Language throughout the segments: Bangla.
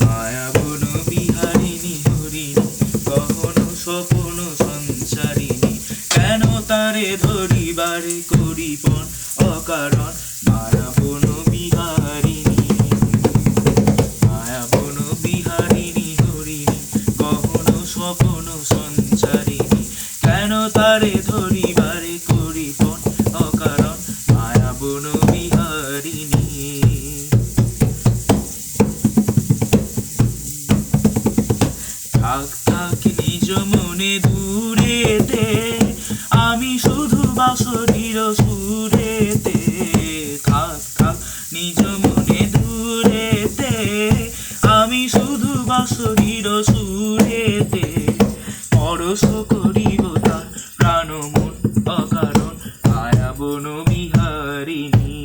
মায়াবন বিহারিণী হরিণী গহন স্বপন সঞ্চারিণী, কেন তারে ধরিবারে করিপন অকারণ। মায়াবন বিহারিণী, মায়াবন বিহারিণী হরিণী গহন স্বপন সঞ্চারিণী, কেন তারে ধরিবারে করিপন অকারণ। মায়াবন বিহারিণী। থাক থাক নিজ মনে দূরেতে, আমি শুধু বাঁশরীর সুরেতে। থাক থাক নিজ মনে দূরেতে, আমি শুধু বাঁশরীর সুরেতে। পরশ করিব তার প্রাণ মন অকারণ। মায়াবন বিহারিণী,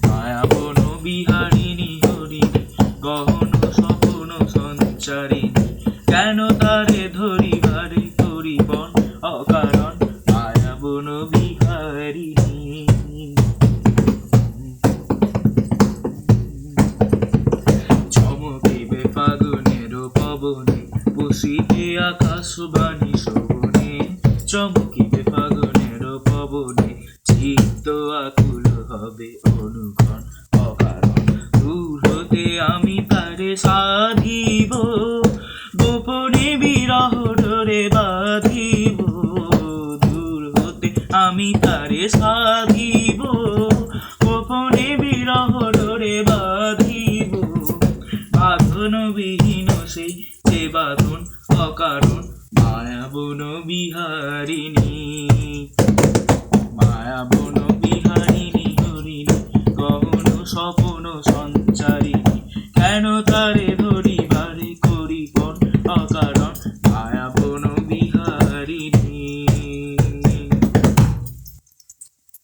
মায়াবন বিহারিণী হরিণী গহন স্বপন সঞ্চারিণী, কেন তারে ধরিবারে করিপন অকারণ। মায়াবন বিহারিণী। চমকিবে ফাগুনের পবনে, বসিবে আকাশবাণী শোভনে। চমকিবে ফাগুনের পবনে, চিত্ত আকুল হবে অনুক্ষণ অকারণ। দূর হতে আমি তারে সাধিব, গোপনে বিরহ ডোরে বাঁধিব। দূর হতে আমি তারে সাধিব, গোপনে বিরহ ডোরে বাঁধিব। বাঁধন বিহীন সেই যে বাঁধন অকারণ। মায়াবন বিহারিণী, মায়াবন বিহারিণী হরিণী গহন স্বপন সঞ্চারিণী, কেন তারে